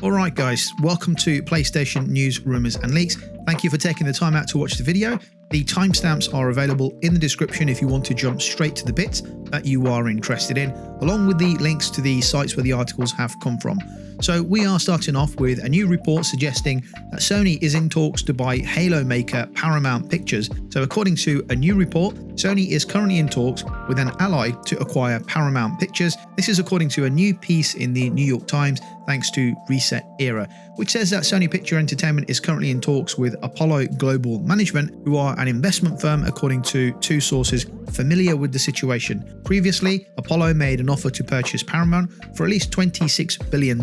Alright guys, welcome to PlayStation News, Rumours and Leaks. Thank you for taking the time out to watch the video. The timestamps are available in the description if you want to jump straight to the bits that you are interested in, along with the links to the sites where the articles have come from. So we are starting off with a new report suggesting that Sony is in talks to buy Halo maker Paramount Pictures. So according to a new report, Sony is currently in talks with an ally to acquire Paramount Pictures. This is according to a new piece in the New York Times, thanks to Reset Era, which says that Sony Picture Entertainment is currently in talks with Apollo Global Management, who are an investment firm according to two sources familiar with the situation. Previously, Apollo made an offer to purchase Paramount for at least $26 billion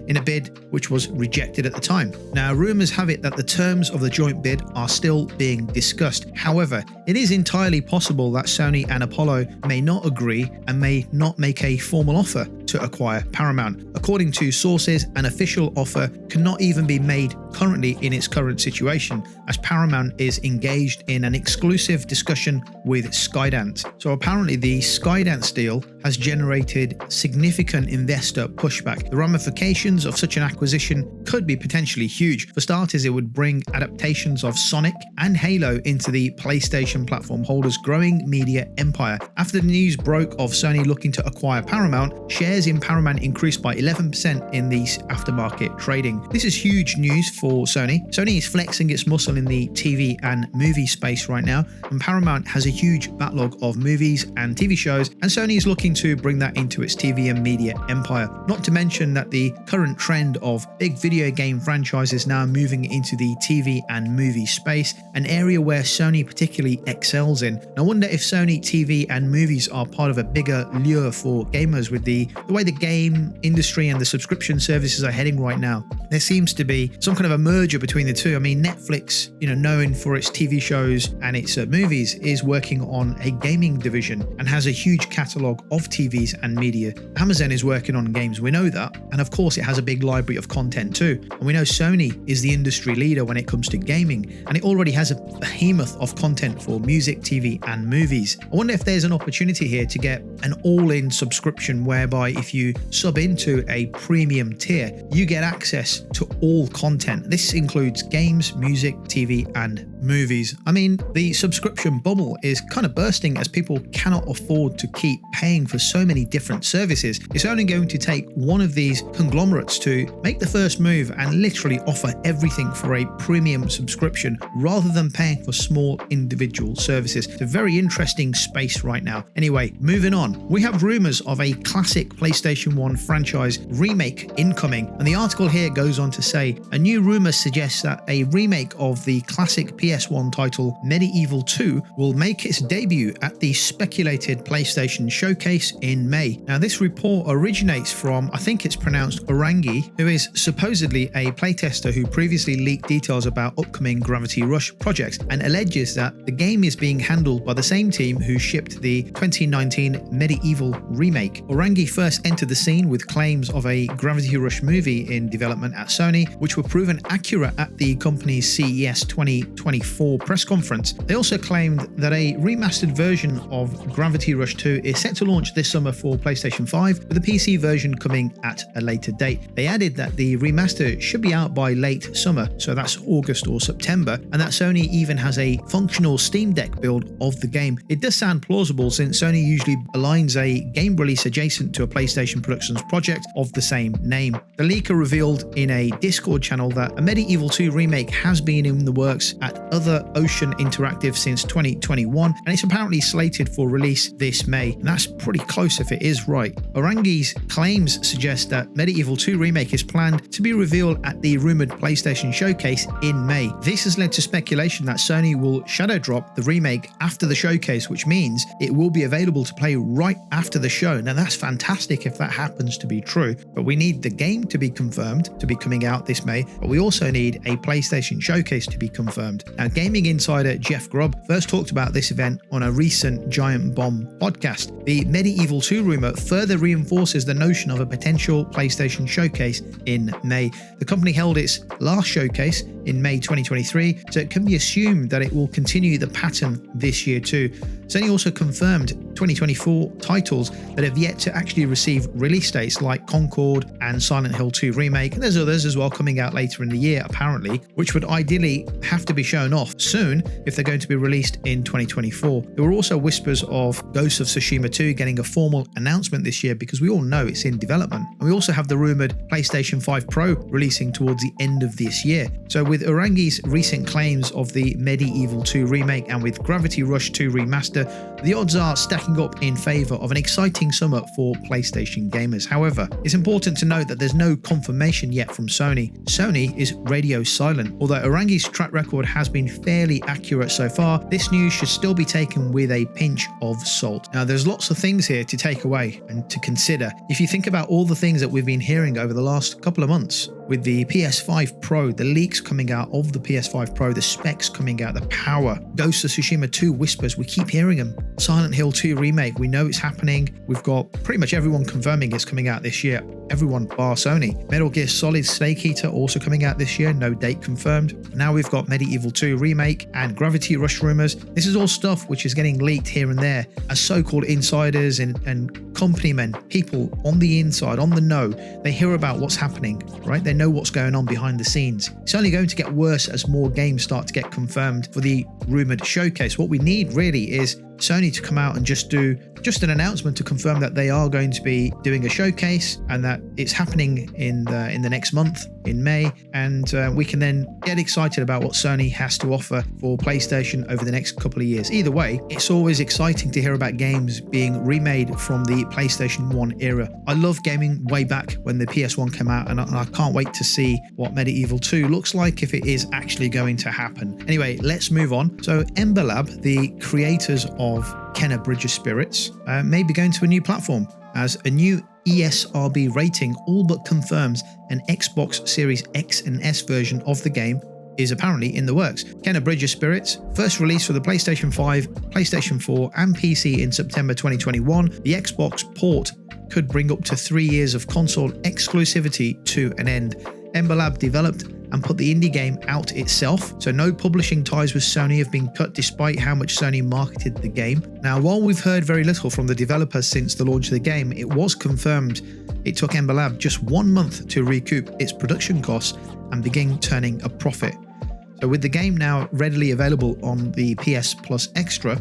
in a bid which was rejected at the time. Now, rumours have it that the terms of the joint bid are still being discussed. However, it is entirely possible that Sony and Apollo may not agree and may not make a formal offer to acquire Paramount. According to sources, an official offer cannot even be made currently in its current situation, as Paramount is engaged in an exclusive discussion with Skydance. So apparently the Skydance deal has generated significant investor pushback. The ramifications of such an acquisition could be potentially huge. For starters, it would bring adaptations of Sonic and Halo into the PlayStation platform holder's growing media empire. After the news broke of Sony looking to acquire Paramount, shares in Paramount increased by 11% in the aftermarket trading. This is huge news for Sony. Sony is flexing its muscle in the TV and movie space right now, and Paramount has a huge backlog of movies and TV shows, and Sony is looking to bring that into its TV and media empire. Not to mention that the current trend of big video game franchises now moving into the TV and movie space, an area where Sony particularly excels in. I wonder if Sony TV and movies are part of a bigger lure for gamers with the way the game industry and the subscription services are heading right now. There seems to be some kind of a merger between the two. I mean, Netflix, known for its TV shows and its movies, is working on a gaming division and has a huge catalogue of TVs and media. Amazon is working on games, we know that, and of course it has a big library of content too. And we know Sony is the industry leader when it comes to gaming, and it already has a behemoth of content for music, TV and movies. I wonder if there's an opportunity here to get an all-in subscription whereby if you sub into a premium tier, you get access to all content. This includes games, music, TV and movies. I mean, the subscription bubble is kind of bursting as people cannot afford to keep paying for so many different services. It's only going to take one of these conglomerates to make the first move and literally offer everything for a premium subscription rather than paying for small individual services. It's a very interesting space right now. Anyway, moving on. We have rumours of a classic PlayStation 1 franchise remake incoming, and the article here goes on to say a new rumour suggests that a remake of the classic PS1 title Medieval 2 will make its debut at the speculated PlayStation showcase in May. Now, this report originates from, I think it's pronounced Orangi, who is supposedly a playtester who previously leaked details about upcoming Gravity Rush projects and alleges that the game is being handled by the same team who shipped the 2019 Medieval remake. Orangi first entered the scene with claims of a Gravity Rush movie in development at Sony, which were proven accurate at the company's CES 2024 press conference. They also claimed that a remastered version of Gravity Rush 2 is set to launch this summer for PlayStation 5, with the PC version coming at a later date. They added that the remaster should be out by late summer, so that's August or September, and that Sony even has a functional Steam Deck build of the game. It does sound plausible since Sony usually aligns a game release adjacent to a PlayStation Productions project of the same name. The leaker revealed in a Discord channel that a Medieval 2 remake has been in the works at Other Ocean Interactive since 2021, and it's apparently slated for release this May, and that's pretty close if it is right. Orangi's claims suggest that Medieval 2 remake is planned to be revealed at the rumoured PlayStation showcase in May. This has led to speculation that Sony will shadow drop the remake after the showcase, which means it will be available to play right after the show. Now that's fantastic if that happens to be true, but we need the game to be confirmed to be coming out this May, but we also need a PlayStation showcase to be confirmed. Now, gaming insider Jeff Grubb first talked about this event on a recent Giant Bomb podcast. The Medieval 2 rumour further reinforces the notion of a potential PlayStation showcase in May. The company held its last showcase in May 2023, so it can be assumed that it will continue the pattern this year too. Sony also confirmed 2024 titles that have yet to actually receive release dates, like Concord and Silent Hill 2 Remake, and there's others as well coming out later in the year apparently, which would ideally have to be shown off soon if they're going to be released in 2024. There were also whispers of Ghost of Tsushima 2 getting a formal announcement this year, because we all know it's in development. And we also have the rumoured PlayStation 5 Pro releasing towards the end of this year. So with Urangi's recent claims of the Medieval 2 Remake and with Gravity Rush 2 Remaster, the odds are stacking up in favour of an exciting summer for PlayStation gamers. However, it's important to note that there's no confirmation yet from Sony. Sony is radio silent. Although Urangi's track record has been fairly accurate so far, this news should still be taken with a pinch of salt. Now, there's lots of things here to take away and to consider. If you think about all the things that we've been hearing over the last couple of months, with the PS5 Pro, the leaks coming out of the PS5 Pro, the specs coming out, the power, Ghost of Tsushima 2 whispers, we keep hearing them. Silent Hill 2 Remake, we know it's happening. We've got pretty much everyone confirming it's coming out this year. Everyone bar Sony. Metal Gear Solid Snake Eater also coming out this year, no date confirmed. Now we've got Medieval 2 Remake and Gravity Rush rumours. This is all stuff which is getting leaked here and there as so-called insiders and company men, people on the inside, on the know, they hear about what's happening, right? They know what's going on behind the scenes. It's only going to get worse as more games start to get confirmed for the rumoured showcase. What we need really is Sony to come out and just do an announcement to confirm that they are going to be doing a showcase and that it's happening in the next month in May, and we can then get excited about what Sony has to offer for PlayStation over the next couple of years. Either way, it's always exciting to hear about games being remade from the PlayStation 1 era. I love gaming way back when the PS1 came out, and I can't wait to see what Medieval 2 looks like if it is actually going to happen. Anyway, let's move on. So Ember Lab, the creators of Kena Bridge of Spirits, may be going to a new platform, as a new ESRB rating all but confirms an Xbox Series X and S version of the game is apparently in the works. Kena Bridge of Spirits, first released for the PlayStation 5, PlayStation 4 and PC in September 2021, the Xbox port could bring up to 3 years of console exclusivity to an end. Ember Lab developed and put the indie game out itself, so no publishing ties with Sony have been cut despite how much Sony marketed the game. Now, while we've heard very little from the developers since the launch of the game, it was confirmed it took Ember Lab just 1 month to recoup its production costs and begin turning a profit. So with the game now readily available on the PS Plus Extra,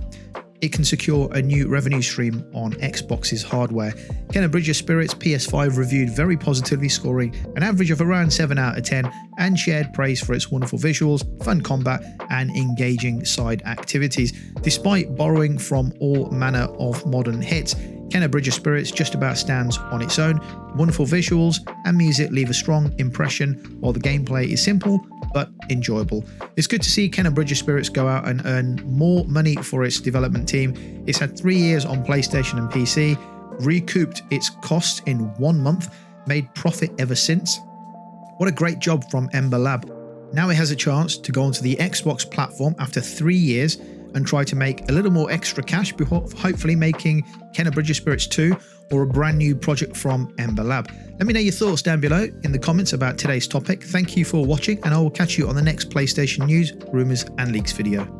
it can secure a new revenue stream on Xbox's hardware. Kena Bridge of Spirits PS5 reviewed very positively, scoring an average of around 7 out of 10, and shared praise for its wonderful visuals, fun combat, and engaging side activities. Despite borrowing from all manner of modern hits, Kena Bridge of Spirits just about stands on its own. Wonderful visuals and music leave a strong impression, while the gameplay is simple but enjoyable. It's good to see Kena Bridge of Spirits go out and earn more money for its development team. It's had 3 years on PlayStation and PC, recouped its costs in 1 month, made profit ever since. What a great job from Ember Lab. Now it has a chance to go onto the Xbox platform after 3 years and try to make a little more extra cash before hopefully making Kena Bridge of Spirits 2 or a brand new project from Ember Lab. Let me know your thoughts down below in the comments about today's topic. Thank you for watching, and I will catch you on the next PlayStation news, rumours and leaks video.